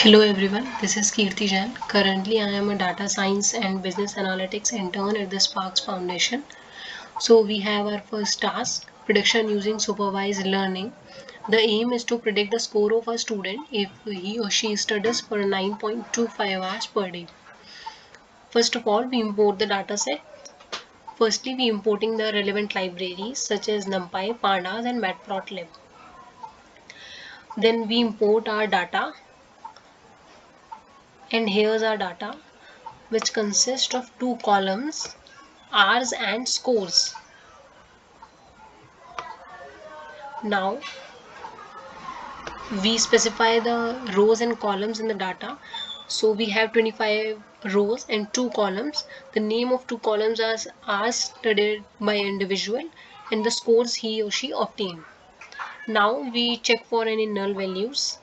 Hello everyone, this is Kirti Jain. Currently, I am a data science and business analytics intern at the Sparks Foundation. So, we have our first task prediction using supervised learning. The aim is to predict the score of a student if he or she studies for 9.25 hours per day. First of all, we import the dataset. Firstly, we importing the relevant libraries such as NumPy, Pandas, and Matplotlib. Then we import our data, and here's our data, which consists of two columns, hours and scores. Now we specify the rows and columns in the data. So we have 25 rows and two columns. The name of two columns are hours studied by individual and the scores he or she obtained. Now we check for any null values.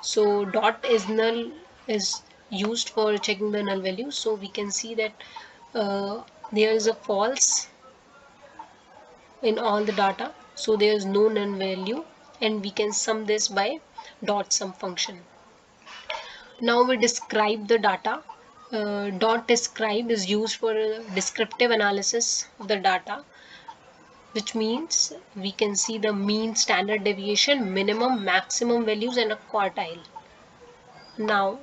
So dot is null is used for checking the null values. So we can see that there is a false in all the data, so there is no null value, and we can sum this by dot sum function. Now we describe the data. Dot describe is used for descriptive analysis of the data, which means we can see the mean, standard deviation, minimum, maximum values, and a quartile. Now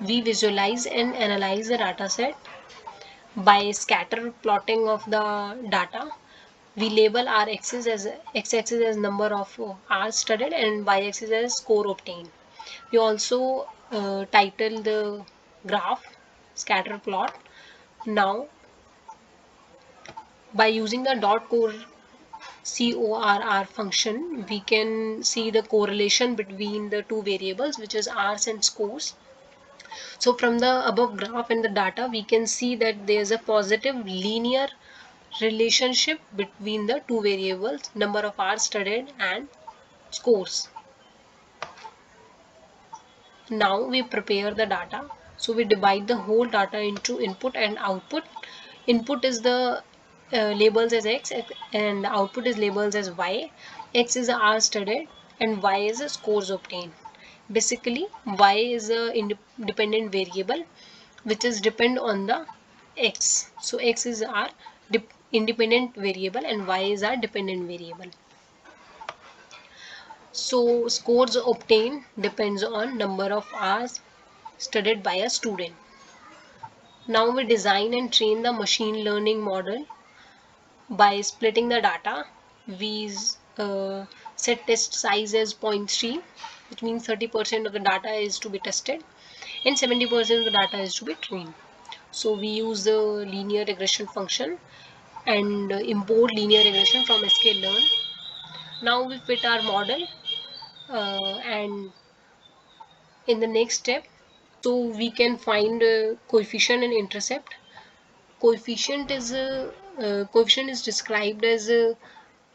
we visualize and analyze the data set by scatter plotting of the data. We label our x-axis as number of hours studied and y-axis as score obtained. We also title the graph scatter plot. Now by using the dot CORR function, we can see the correlation between the two variables, which is hours and scores. So from the above graph and the data, we can see that there is a positive linear relationship between the two variables, number of hours studied and scores. Now we prepare the data. So we divide the whole data into input and output. Input is the labels as x and output is labels as y. X is the hours studied and y is the scores obtained. Basically, y is a independent variable which is depend on the x. So x is our independent variable and y is our dependent variable. So scores obtained depends on number of hours studied by a student. Now we design and train the machine learning model by splitting the data. We set test size as 0.3, which means 30% of the data is to be tested and 70% of the data is to be trained. So we use the linear regression function and import linear regression from sklearn. Now we fit our model and in the next step, so we can find coefficient and intercept. Coefficient is described as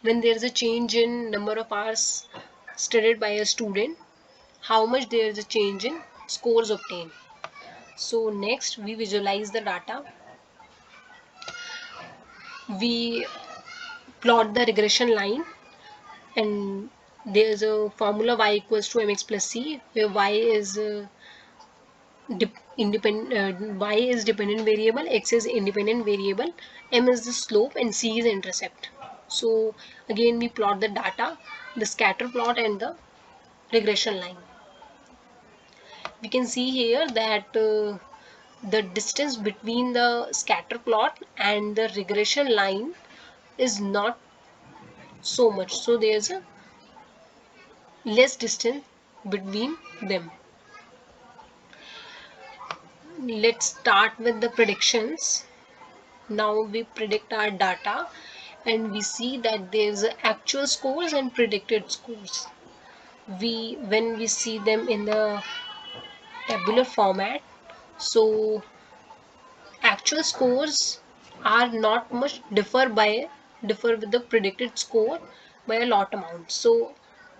when there is a change in number of hours studied by a student, how much there is a change in scores obtained. So next we visualize the data. We plot the regression line and there is a formula y equals to mx plus c where y is y is dependent variable, x is independent variable, m is the slope and c is intercept. So again we plot the data, the scatter plot and the regression line. We can see here that the distance between the scatter plot and the regression line is not so much, so there's a less distance between them. Let's start with the predictions. Now we predict our data and we see that there's actual scores and predicted scores. When we see them in the tabular format, so actual scores are not much differ with the predicted score by a lot amount. So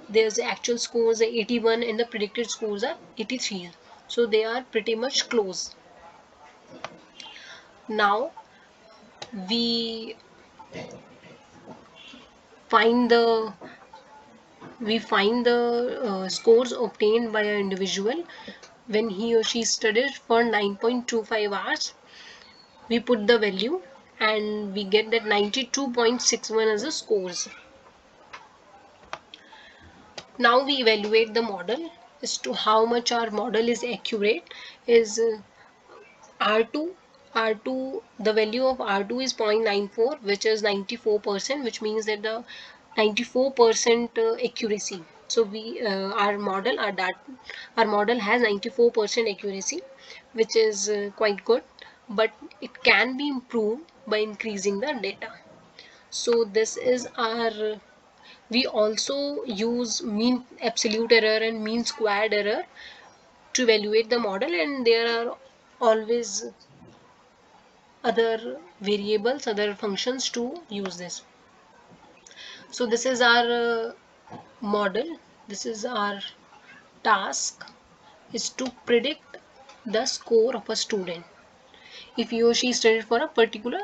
there's the actual scores are 81 and the predicted scores are 83. So they are pretty much close. Now we find the we find the scores obtained by an individual when he or she studied for 9.25 hours. We put the value and we get that 92.61 as the scores. Now we evaluate the model as to how much our model is accurate. Is R2 R2 the value of R2 is 0.94, which is 94%, which means that the 94% accuracy. So we our model has 94% accuracy, which is quite good, but it can be improved by increasing the data. So this is our we also use mean absolute error and mean squared error to evaluate the model, and there are always other variables, other functions to use this. So this is our model. This is our task, is to predict the score of a student if he or she studied for a particular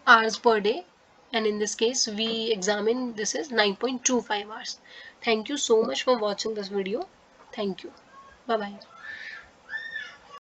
hours per day, and in this case we examine this is 9.25 hours. Thank you so much for watching this video. Thank you. Bye bye.